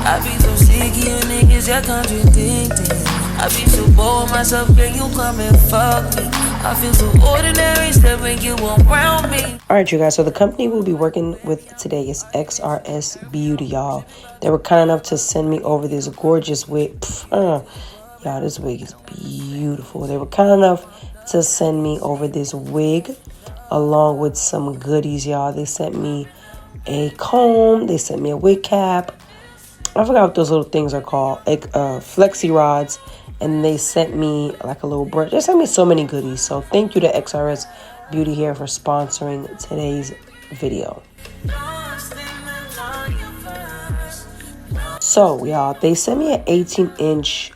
I be so sick of you niggas, you're contradicting. I be so bored with myself, can you come and fuck me? I feel so ordinary, still bring you around me. Alright, you guys, so the company we'll be working with today is Xrsbeauty, y'all. They were kind enough to send me over this gorgeous wig. Y'all, this wig is beautiful. They were kind enough to send me over this wig along with some goodies, y'all. They sent me a comb. They sent me a wig cap. I forgot what those little things are called. Flexi rods. And they sent me like a little brush. They sent me so many goodies. So thank you to Xrsbeauty Hair for sponsoring today's video. So, y'all, they sent me an 18-inch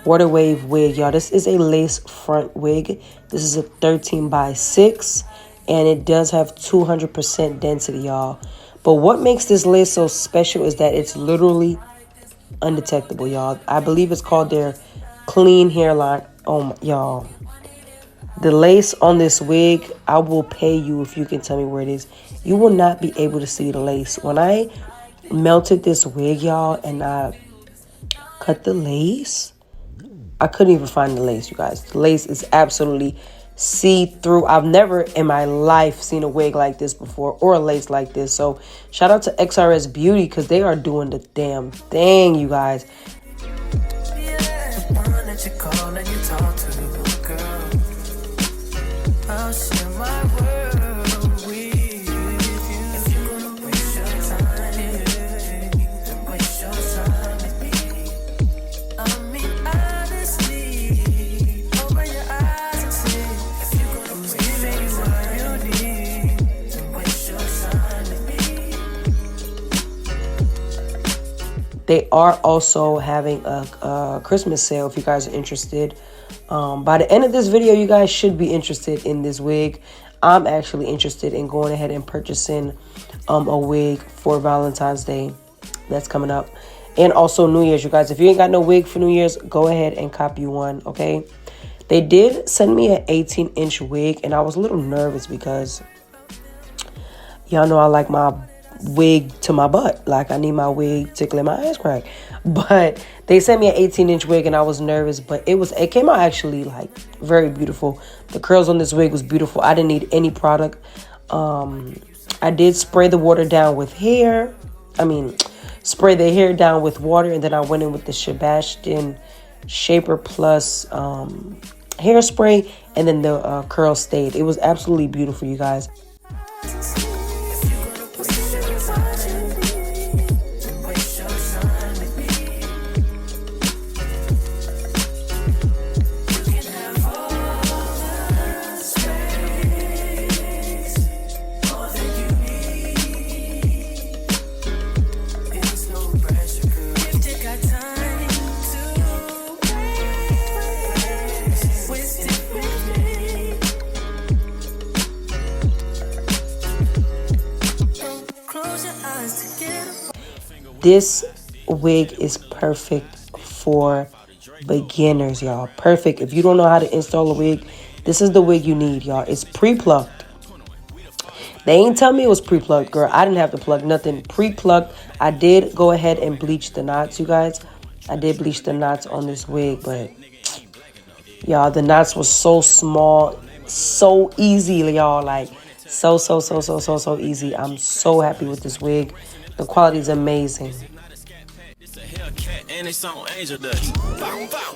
water wave wig, y'all. This is a lace front wig. This is a 13x6, and it does have 200% density, y'all. But what makes this lace so special is that it's literally undetectable, y'all. I believe it's called their CLEAN hairline. Oh, y'all. The lace on this wig, I will pay you if you can tell me where it is. You will not be able to see the lace. When I melted this wig, y'all, and I cut the lace, I couldn't even find the lace, you guys. The lace is absolutely see-through. I've never in my life seen a wig like this before or a lace like this. So shout out to Xrsbeauty because they are doing the damn thing, you guys. They are also having a Christmas sale if you guys are interested. By the end of this video, you guys should be interested in this wig. I'm actually interested in going ahead and purchasing a wig for Valentine's Day that's coming up. And also New Year's, you guys. If you ain't got no wig for New Year's, go ahead and cop you one, okay? They did send me an 18-inch wig, and I was a little nervous because y'all know I like my wig to my butt. Like, I need my wig tickling my ass crack. But they sent me an 18-inch wig and I was nervous, but it came out actually like very beautiful. The curls on this wig was beautiful. I didn't need any product. I did spray the water down with hair. Spray the hair down with water, and then I went in with the Xrsbeauty Shaper Plus hairspray, and then the curl stayed. It was absolutely beautiful, you guys. This wig is perfect for beginners, y'all. Perfect. If you don't know how to install a wig, this is the wig you need, y'all. It's pre-plucked. They ain't tell me it was pre-plucked, girl. I didn't have to plug nothing. Pre-plucked. I did go ahead and bleach the knots, you guys. I did bleach the knots on this wig, but y'all, the knots were so small, so easy, y'all. Like, so easy. I'm so happy with this wig. The quality is amazing. And it's on Angel Dust.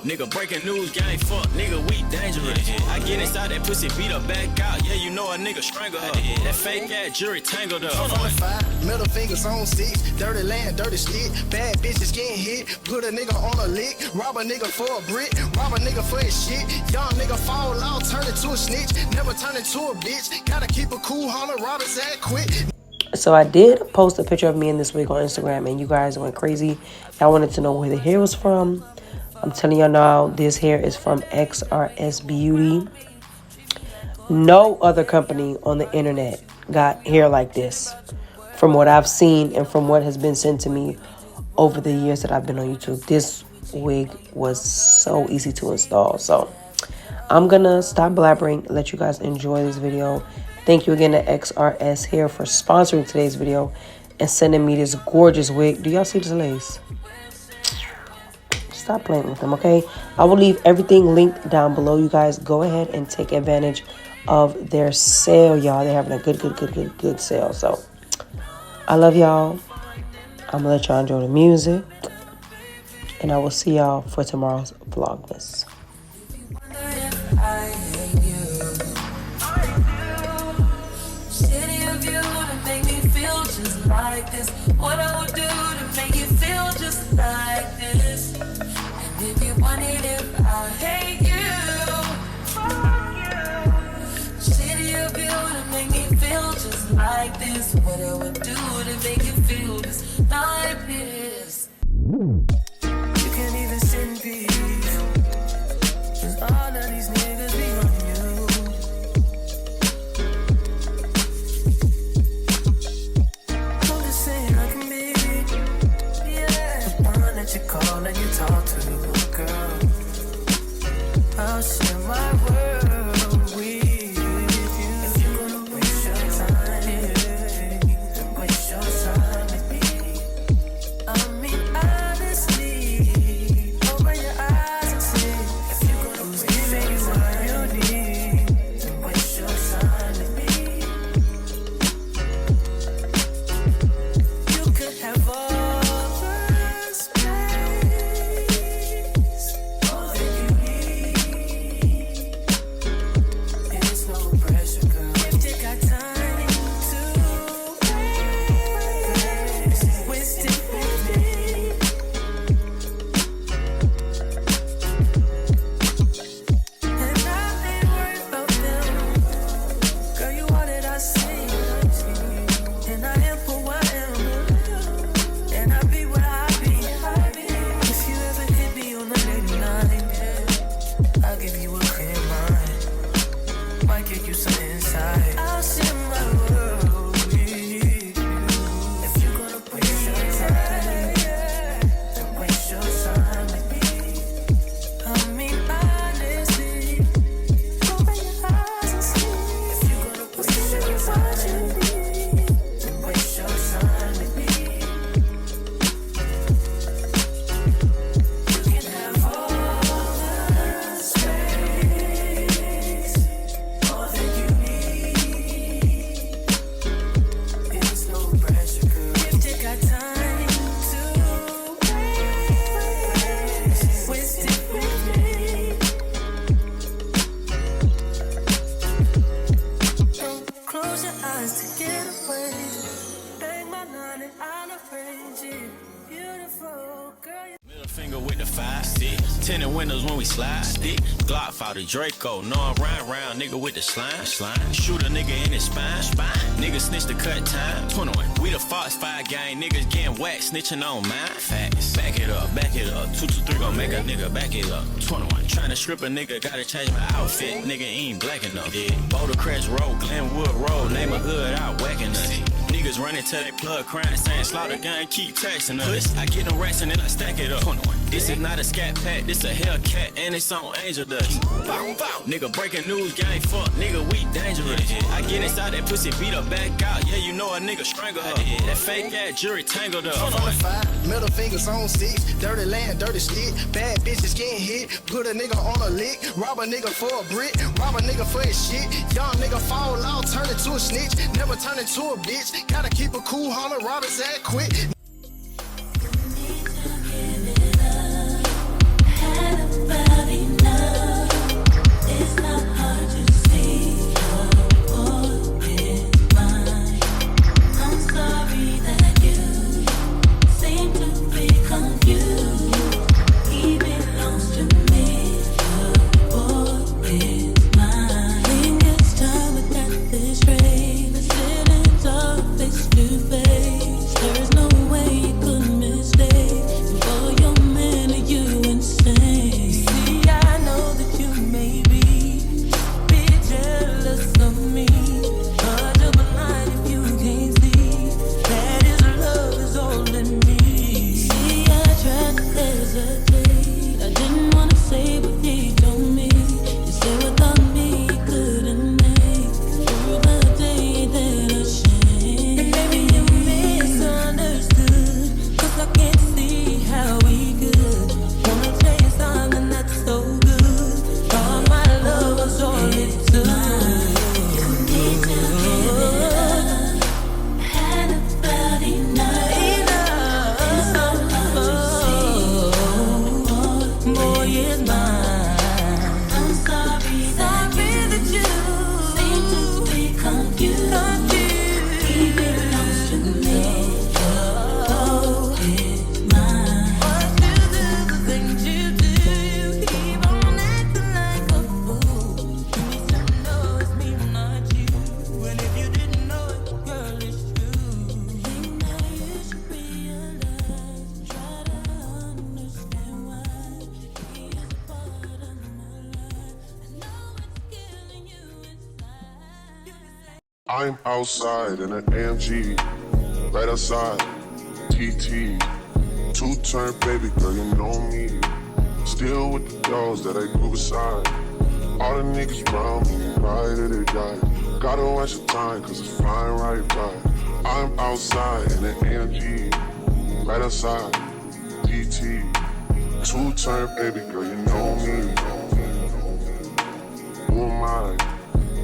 Nigga, breaking news, gang, fuck, nigga, we dangerous. I get inside that pussy, beat her back out. Yeah, you know a nigga strangle her. That fake ass jury tangled up. On 5, middle fingers on 6, dirty land, dirty stick. Bad bitches getting hit, put a nigga on a lick. Rob a nigga for a brick, rob a nigga for his shit. Young nigga fall out, turn into a snitch. Never turn into a bitch. Gotta keep a cool, homie, rob his ass quick. So I did post a picture of me in this wig on Instagram, and you guys went crazy. Y'all wanted to know where the hair was from. I'm telling y'all now, this hair is from Xrsbeauty. No other company on the internet got hair like this, from what I've seen and from what has been sent to me over the years that I've been on YouTube. This wig was so easy to install. So I'm gonna stop blabbering, let you guys enjoy this video. Thank you again to Xrs Hair for sponsoring today's video. and sending me this gorgeous wig. Do y'all see this lace? Stop playing with them, okay? I will leave everything linked down below. You guys go ahead and take advantage of their sale, y'all. They're having a good sale. So I love y'all. I'm gonna let y'all enjoy the music, and I will see y'all for tomorrow's vlogmas. Like this, what I would do to make you feel just like this. And if you want it, if I hate you, fuck you. City of you to make me feel just like this. What I would do to make you feel just like this. You can't even sit in peace, 'cause all of these niggas be on you. You call and you talk to, girl. I'll share my world with you. If you're gonna waste your time, then waste your time with me. I mean, honestly, open your eyes and see. If you're gonna give me what you need, then waste your time with me. You could have all. Finger with the 5-6, tinted windows when we slide stick. Glock out the Draco, no I'm round, nigga with the slime. Shoot a nigga in his spine. Nigga snitch the cut time. 21. We the Fox 5 gang, niggas getting whacked, snitching on mine. Facts. Back it up. 223 gon' make a nigga back it up. 21. Tryna strip a nigga, gotta change my outfit. Nigga ain't black enough. Yeah. Boulder Crest Road, Glenwood Road, name a hood out whacking us. Niggas running till they plug crying, saying slaughter gun, keep texting us. I get them racks and then I stack it up. 21. This is not a scat pack, this a Hellcat, and it's on Angel Dust. Nigga breaking news, gang fuck, nigga we dangerous. I get inside that pussy, beat her back out, yeah you know a nigga strangle her. That fake ass jury tangled up. 5, middle fingers on 6, dirty land, dirty stick, bad bitches getting hit, put a nigga on a lick, rob a nigga for a brick, rob a nigga for his shit, young nigga fall out, turn into a snitch, never turn into a bitch, gotta keep a cool, holler, rob his ass quick. There's no way I'm outside in an AMG, right outside, TT. Two-turn baby girl, you know me. Still with the dogs that I grew beside. All the niggas round me, ride or they die. Gotta watch the time, cause it's flying right by. I'm outside in an AMG, right outside, TT. Two-turn baby girl, you know me. Who am I?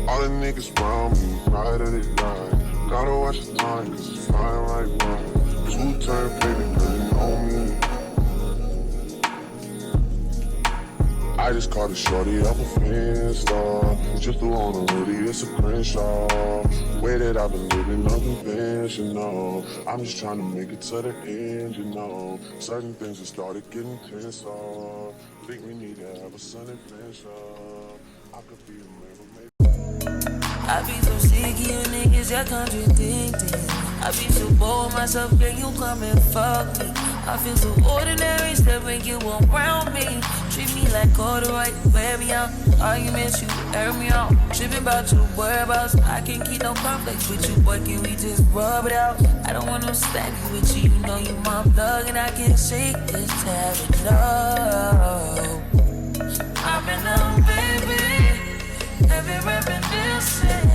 All the niggas round me, ride or they die. Gotta watch the time, cause it's flying right by. Two-turn baby girl, you know me. I just caught a shorty up a Finsta. Just threw on a hoodie, it's a Crenshaw. Way that I've been living unconventional. I'm just trying to make it to the end, you know. Certain things have started getting tense. Think we need to have a sun adventure. I could be a member, maybe. I be so sick of you niggas, you're contradicting. I be so bored myself, can you come and fuck me? I feel so ordinary, still when you around me. Treat me like corduroy, wear me out. Arguments, you air me out. Tripping about your whereabouts. I can't keep no conflict with you, boy, can we just rub it out? I don't want no steady with you, you know you my plug. And I can't shake this tab, no. I've been out, baby. Heavy reminiscing.